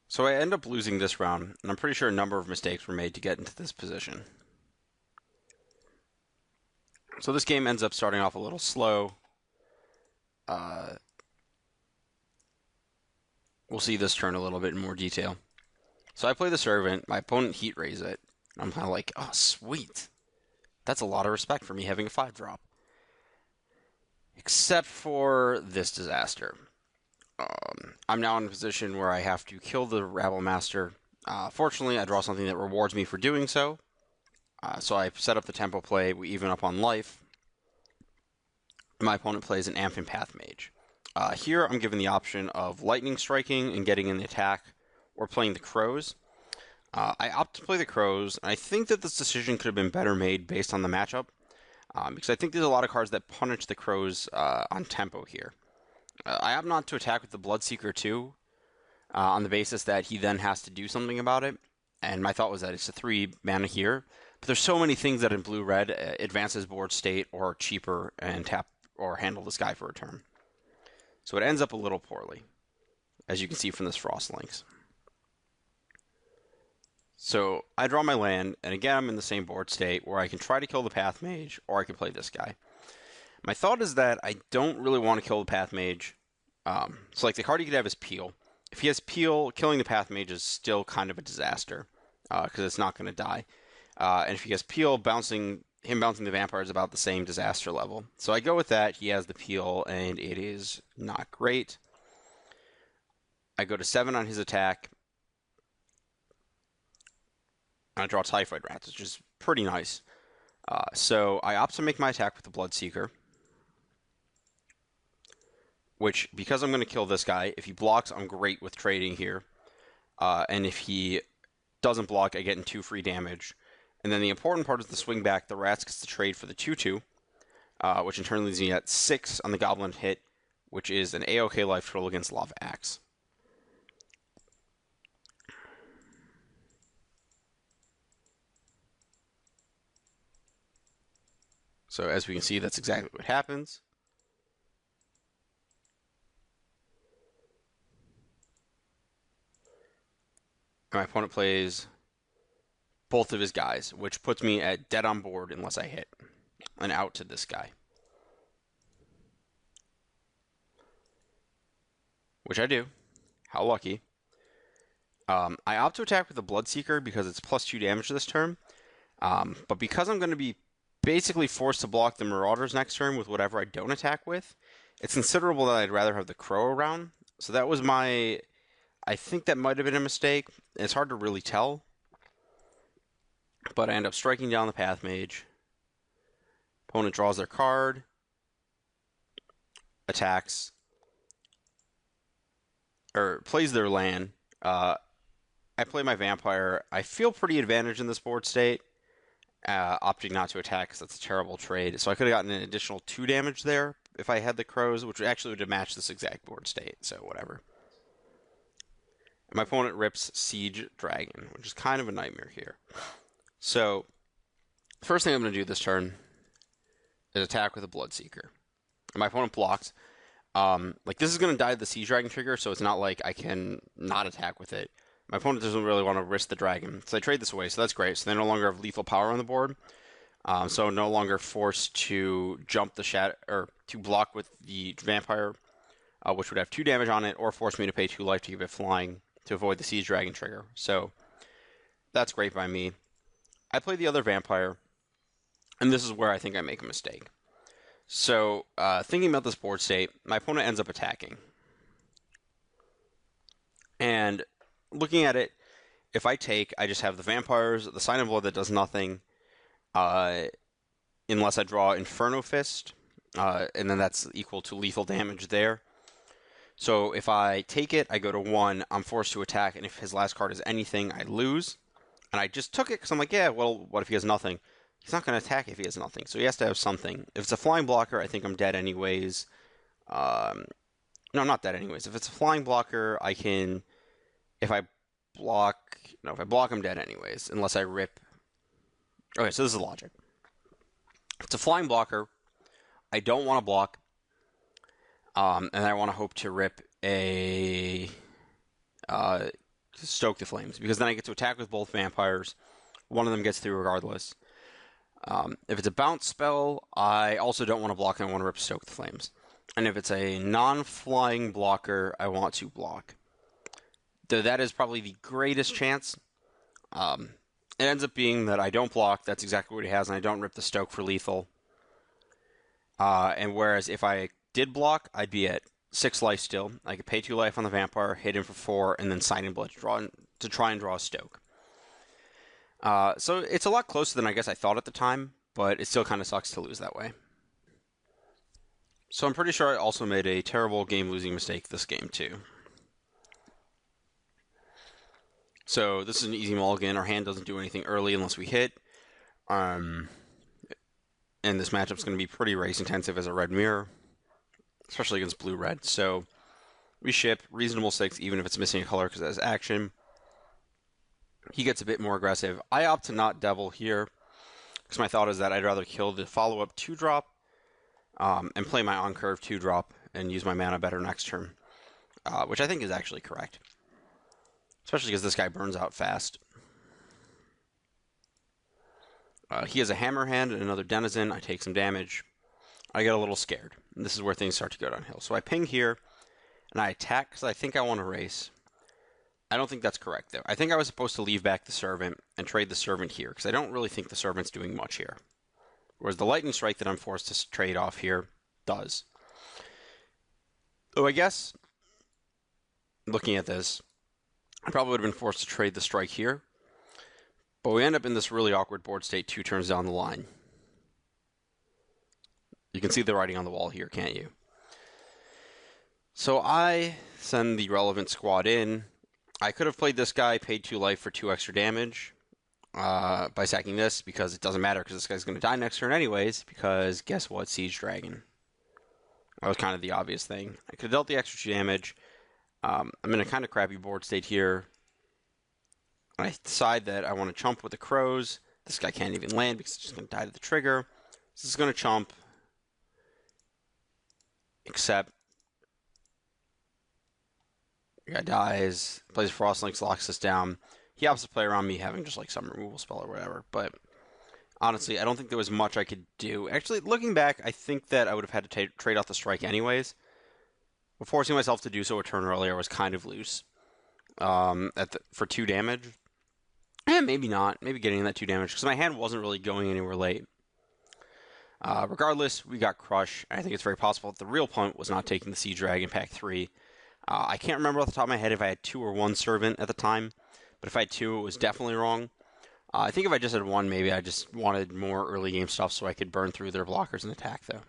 So I end up losing this round, and I'm pretty sure a number of mistakes were made to get into this position. So this game ends up starting off a little slow. Uh, we'll see this turn a little bit in more detail. So I play the Servant, my opponent heat raise it. I'm kind of like, oh, sweet. That's a lot of respect for me having a 5-drop. Except for this disaster. I'm now in a position where I have to kill the Rabble Master. Fortunately, I draw something that rewards me for doing so. So I set up the tempo play, we even up on life. My opponent plays an Amphin Path Mage. Here I'm given the option of lightning striking and getting in the attack, or playing the Crows. I opt to play the Crows, and I think that this decision could have been better made based on the matchup, because I think there's a lot of cards that punish the Crows on tempo here. I opt not to attack with the Bloodseeker too, on the basis that he then has to do something about it. And my thought was that it's a 3 mana here, but there's so many things that in blue-red advances board state or cheaper and tap or handle this guy for a turn. So it ends up a little poorly, as you can see from this Frost Links. So I draw my land, and again I'm in the same board state where I can try to kill the Path Mage, or I can play this guy. My thought is that I don't really want to kill the Path Mage. So like the card he could have is Peel. If he has Peel, killing the Path Mage is still kind of a disaster, because it's not going to die. And if he has Peel, bouncing the Vampire is about the same disaster level. So I go with that. He has the Peel, and it is not great. I go to 7 on his attack. I draw Typhoid Rats, which is pretty nice. So I opt to make my attack with the Bloodseeker, which, because I'm going to kill this guy, if he blocks, I'm great with trading here. And if he doesn't block, I get in 2 free damage. And then the important part is the swing back. The Rats gets to trade for the 2/2, which in turn leaves me at 6 on the Goblin hit, which is an AOK life total against Lava Axe. So as we can see, that's exactly what happens. My opponent plays both of his guys, which puts me at dead on board unless I hit, and out to this guy, which I do. How lucky. I opt to attack with the Bloodseeker because it's +2 damage this turn, but because I'm going to be basically forced to block the Marauders next turn with whatever I don't attack with, it's considerable that I'd rather have the Crow around. So that was my... I think that might have been a mistake. It's hard to really tell. But I end up striking down the Path Mage. Opponent draws their card. Attacks. Or plays their land. I play my Vampire. I feel pretty advantaged in this board state. Opting not to attack because that's a terrible trade. So I could have gotten an additional 2 damage there if I had the Crows, which actually would have matched this exact board state. So whatever. My opponent rips Siege Dragon, which is kind of a nightmare here. So, the first thing I'm going to do this turn is attack with a Bloodseeker. And my opponent blocks. This is going to die the Siege Dragon trigger, so it's not like I can not attack with it. My opponent doesn't really want to risk the dragon, so I trade this away, so that's great. So they no longer have lethal power on the board. So no longer forced to jump the shadow, or to block with the Vampire, which would have 2 damage on it, or force me to pay 2 life to give it flying to avoid the Siege Dragon trigger. So that's great by me. I play the other Vampire, and this is where I think I make a mistake. So, thinking about this board state, my opponent ends up attacking. And looking at it, if I take, I just have the Vampires, the Sign of Blood that does nothing, unless I draw Inferno Fist, and then that's equal to lethal damage there. So if I take it, I go to 1, I'm forced to attack, and if his last card is anything, I lose. And I just took it because I'm like, yeah, well, what if he has nothing? He's not going to attack if he has nothing, so he has to have something. If it's a flying blocker, I think I'm dead anyways. No, I'm not dead anyways. If it's a flying blocker, I can... If I block... No, if I block, I'm dead anyways, unless I rip... Okay, so this is logic. If it's a flying blocker, I don't want to block, and I want to hope to rip a stoke the flames, because then I get to attack with both vampires. One of them gets through regardless. If it's a bounce spell, I also don't want to block, and I want to rip stoke the flames. And if it's a non-flying blocker, I want to block. Though that is probably the greatest chance. It ends up being that I don't block, that's exactly what he has, and I don't rip the stoke for lethal. And whereas if I did block, I'd be at 6 life still. I could pay 2 life on the vampire, hit him for 4, and then Sign in Blood to try and draw a stoke. So it's a lot closer than I guess I thought at the time, but it still kind of sucks to lose that way. So I'm pretty sure I also made a terrible game-losing mistake this game too. So this is an easy mulligan. Our hand doesn't do anything early unless we hit. And this matchup's going to be pretty race-intensive as a red mirror, especially against blue-red. So we ship reasonable 6, even if it's missing a color because it has action. He gets a bit more aggressive. I opt to not devil here because my thought is that I'd rather kill the follow-up 2-drop and play my on-curve 2-drop and use my mana better next turn, which I think is actually correct, especially because this guy burns out fast. He has a hammer hand and another denizen. I take some damage. I get a little scared. And this is where things start to go downhill. So I ping here, and I attack because I think I want to race. I don't think that's correct, though. I think I was supposed to leave back the Servant and trade the Servant here, because I don't really think the Servant's doing much here. Whereas the Lightning Strike that I'm forced to trade off here does. So I guess, looking at this, I probably would have been forced to trade the Strike here. But we end up in this really awkward board state 2 turns down the line. You can see the writing on the wall here, can't you? So I send the relevant squad in. I could have played this guy, paid 2 life for 2 extra damage by sacking this, because it doesn't matter because this guy's going to die next turn anyways, because guess what? Siege Dragon. That was kind of the obvious thing. I could have dealt the extra 2 damage. I'm in a kind of crappy board state here. I decide that I want to chump with the crows. This guy can't even land because he's just going to die to the trigger. This is going to chump. Except the guy dies, plays Frostlinks, locks this down. He opts to play around me having just like some removal spell or whatever. But honestly, I don't think there was much I could do. Actually, looking back, I think that I would have had to trade off the strike anyways. But forcing myself to do so a turn earlier was kind of loose. For 2 damage. Maybe not. Maybe getting that 2 damage, because my hand wasn't really going anywhere late. Regardless, we got Crush. I think it's very possible that the real point was not taking the Siege Dragon Pack 3. I can't remember off the top of my head if I had 2 or 1 Servant at the time, but if I had 2, it was definitely wrong. I think if I just had 1, maybe I just wanted more early game stuff so I could burn through their blockers and attack, though.